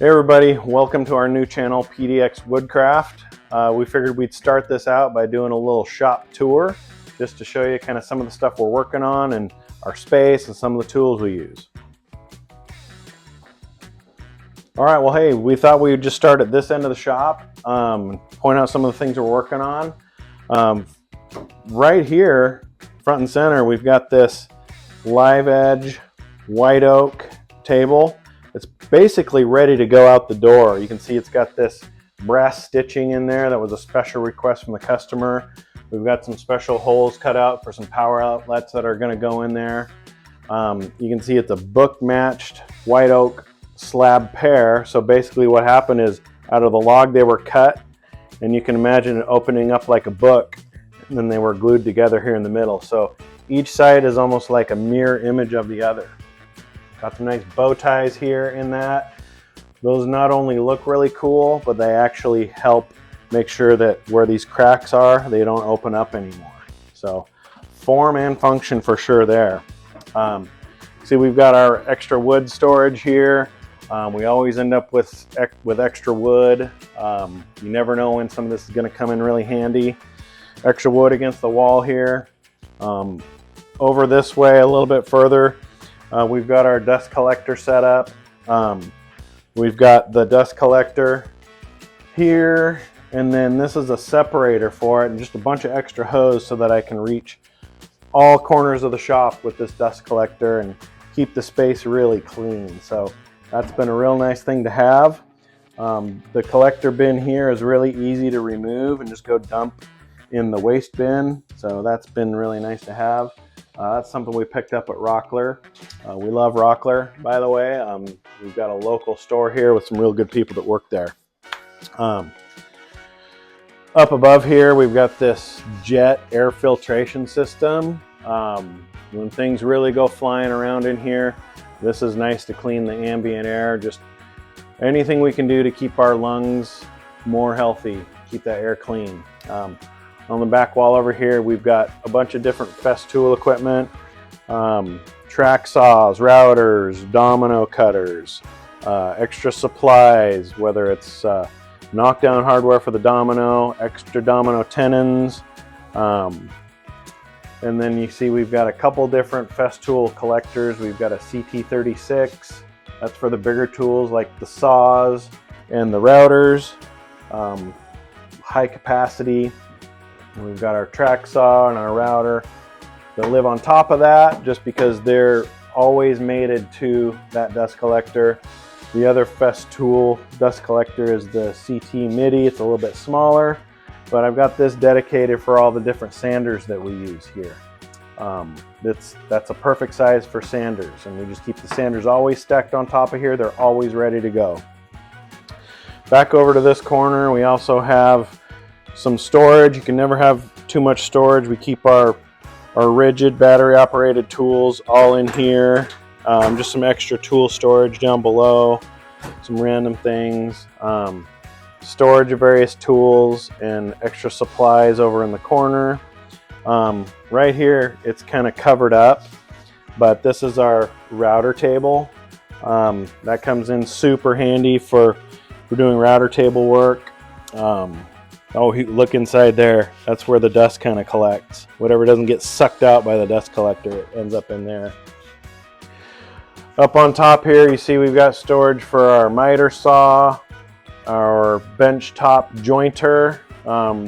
Hey everybody, welcome to our new channel, PDX Woodcraft. We figured we'd start this out by doing a little shop tour just to show you kind of some of the stuff we're working on and our space and some of the tools we use. All right, well hey, we thought we would just start at this end of the shop, point out some of the things we're working on. Right here, front and center, we've got this live edge white oak table. It's basically ready to go out the door. You can see it's got this brass stitching in there. That was a special request from the customer. We've got some special holes cut out for some power outlets that are going to go in there. You can see it's a book matched white oak slab pair. So basically what happened is out of the log they were cut, and you can imagine it opening up like a book, and then they were glued together here in the middle. So each side is almost like a mirror image of the other. Got some nice bow ties here in that. Those not only look really cool, but they actually help make sure that where these cracks are, they don't open up anymore. So form and function for sure there. See, we've got our extra wood storage here. We always end up with extra wood. You never know when some of this is going to come in really handy. Extra wood against the wall here. Over this way a little bit further, we've got our dust collector set up. We've got the dust collector here, and then this is a separator for it and just a bunch of extra hose so that I can reach all corners of the shop with this dust collector and keep the space really clean. So that's been a real nice thing to have. The collector bin here is really easy to remove and just go dump in the waste bin. So that's been really nice to have. That's something we picked up at Rockler. We love Rockler, by the way. We've got a local store here with some real good people that work there. Up above here, we've got this jet air filtration system. When things really go flying around in here, this is nice to clean the ambient air. Just anything we can do to keep our lungs more healthy, keep that air clean. On the back wall over here, we've got a bunch of different Festool equipment, track saws, routers, domino cutters, extra supplies, whether it's knockdown hardware for the domino, extra domino tenons, and then you see we've got a couple different Festool collectors. We've got a CT36, that's for the bigger tools like the saws and the routers, high capacity. And we've got our track saw and our router that live on top of that just because they're always mated to that dust collector. The other Festool dust collector is the CT MIDI. It's a little bit smaller, but I've got this dedicated for all the different sanders that we use here. That's a perfect size for sanders, and we just keep the sanders always stacked on top of here. They're always ready to go. Back over to this corner, we also have some storage. You can never have too much storage. We keep our rigid battery operated tools all in here. Just some extra tool storage down below, some random things, storage of various tools and extra supplies over in the corner. Right here it's kind of covered up, but this is our router table. That comes in super handy for doing router table work. Oh, look inside there. That's where the dust kind of collects. Whatever doesn't get sucked out by the dust collector, it ends up in there. Up on top here, you see we've got storage for our miter saw, our bench top jointer.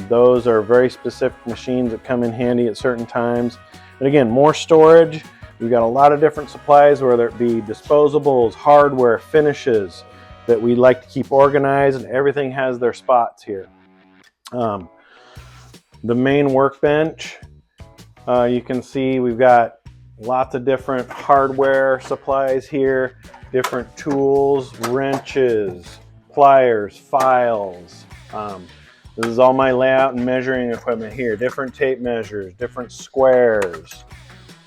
Those are very specific machines that come in handy at certain times. And again, more storage. We've got a lot of different supplies, whether it be disposables, hardware, finishes, that we like to keep organized, and everything has their spots here. The main workbench, you can see we've got lots of different hardware supplies here, different tools, wrenches, pliers, files. This is all my layout and measuring equipment here, different tape measures, different squares.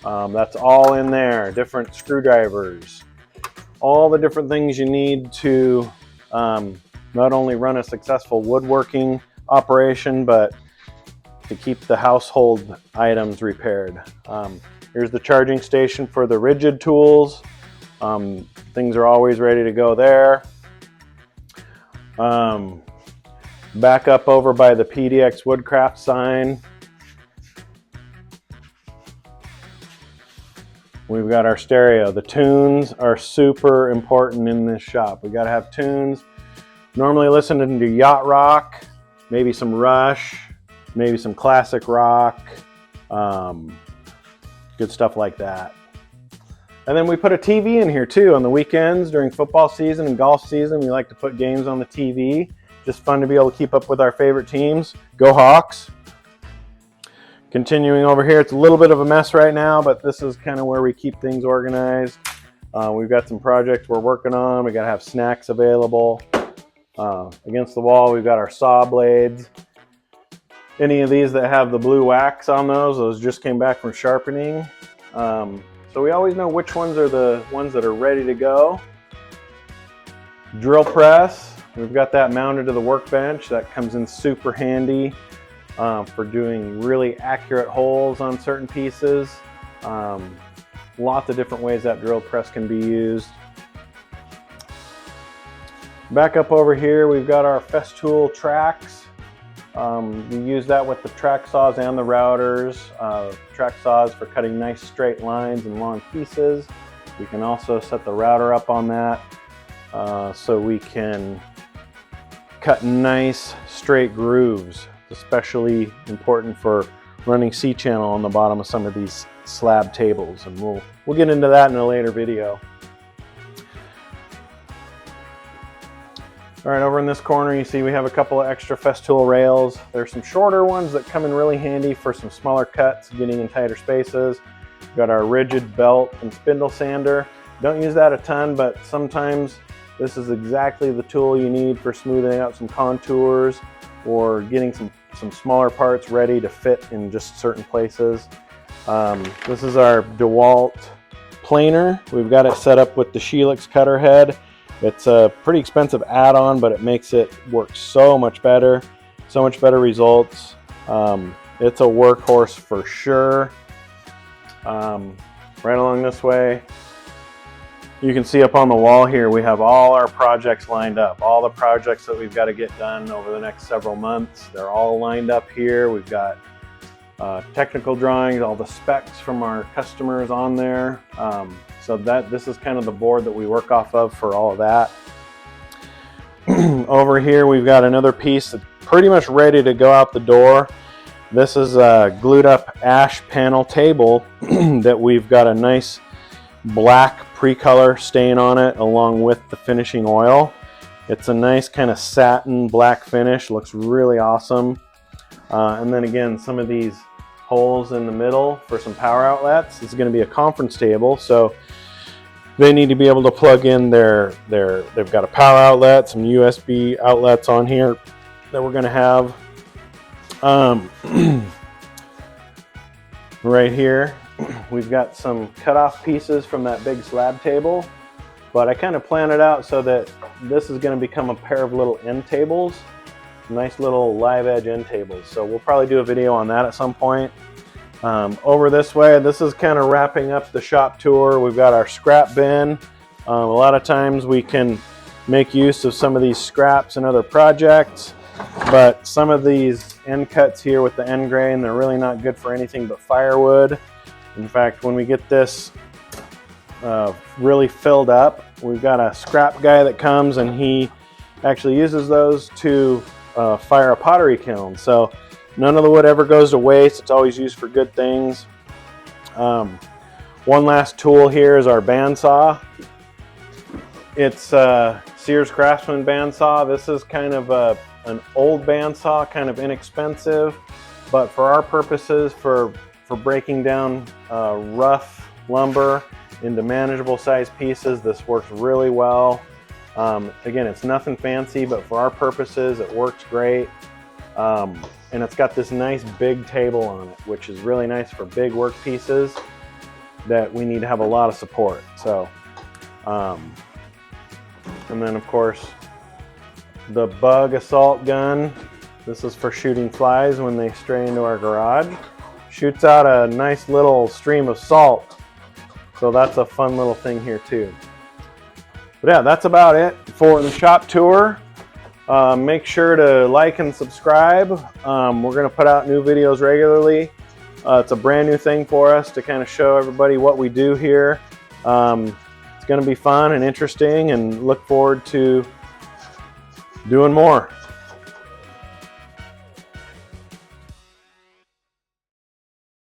That's all in there, different screwdrivers, all the different things you need to not only run a successful woodworking operation, but to keep the household items repaired. Here's the charging station for the rigid tools. Things are always ready to go there. Back up over by the PDX WOODCRAFT sign, we've got our stereo. The tunes are super important in this shop. We got to have tunes. Normally listening to yacht rock, maybe some Rush, maybe some classic rock, good stuff like that. And then we put a TV in here too on the weekends during football season and golf season. We like to put games on the TV. Just fun to be able to keep up with our favorite teams. Go Hawks. Continuing over here, it's a little bit of a mess right now, but this is kind of where we keep things organized. We've got some projects we're working on. We got to have snacks available. Against the wall, we've got our saw blades. Any of these that have the blue wax on those just came back from sharpening. So we always know which ones are the ones that are ready to go. Drill press, we've got that mounted to the workbench. That comes in super handy for doing really accurate holes on certain pieces. Lots of different ways that drill press can be used. Back up over here, we've got our Festool tracks. We use that with the track saws and the routers. Track saws for cutting nice straight lines and long pieces. We can also set the router up on that so we can cut nice straight grooves. Especially important for running C-channel on the bottom of some of these slab tables, and we'll get into that in a later video. All right, over in this corner you see we have a couple of extra Festool rails. There's some shorter ones that come in really handy for some smaller cuts, getting in tighter spaces. We've got our rigid belt and spindle sander. Don't use that a ton, but sometimes this is exactly the tool you need for smoothing out some contours or getting some smaller parts ready to fit in just certain places. This is our DeWalt planer. We've got it set up with the Helix cutter head. It's a pretty expensive add-on, but it makes it work so much better results. It's a workhorse for sure. Right along this way, you can see up on the wall here, we have all our projects lined up. All the projects that we've got to get done over the next several months, they're all lined up here. We've got technical drawings, all the specs from our customers on there. So this is kind of the board that we work off of for all of that. Over here, we've got another piece that's pretty much ready to go out the door. This is a glued up ash panel table that we've got a nice black pre-color stain on it along with the finishing oil. It's a nice kind of satin black finish, looks really awesome. And then again, some of these holes in the middle for some power outlets. This is going to be a conference table, so they need to be able to plug in they've got a power outlet, some USB outlets on here that we're going to have. Right here we've got some cut-off pieces from that big slab table, but I kind of plan it out so that this is going to become a pair of little end tables, nice little live edge end tables. So we'll probably do a video on that at some point. Over this way, this is kind of wrapping up the shop tour. We've got our scrap bin. A lot of times we can make use of some of these scraps in other projects, but some of these end cuts here with the end grain, they're really not good for anything but firewood. In fact, when we get this really filled up, we've got a scrap guy that comes and he actually uses those to fire a pottery kiln. So none of the wood ever goes to waste. It's always used for good things. One last tool here is our bandsaw. It's a Sears Craftsman bandsaw. This is kind of an old bandsaw, kind of inexpensive, but for our purposes, for breaking down rough lumber into manageable size pieces, this works really well. Again, it's nothing fancy, but for our purposes, it works great. And it's got this nice big table on it, which is really nice for big work pieces that we need to have a lot of support. So, and then of course, the bug assault gun. This is for shooting flies when they stray into our garage. Shoots out a nice little stream of salt. So that's a fun little thing here too. But yeah, that's about it for the shop tour. Make sure to like and subscribe. We're going to put out new videos regularly. It's a brand new thing for us to kind of show everybody what we do here. It's going to be fun and interesting, and look forward to doing more.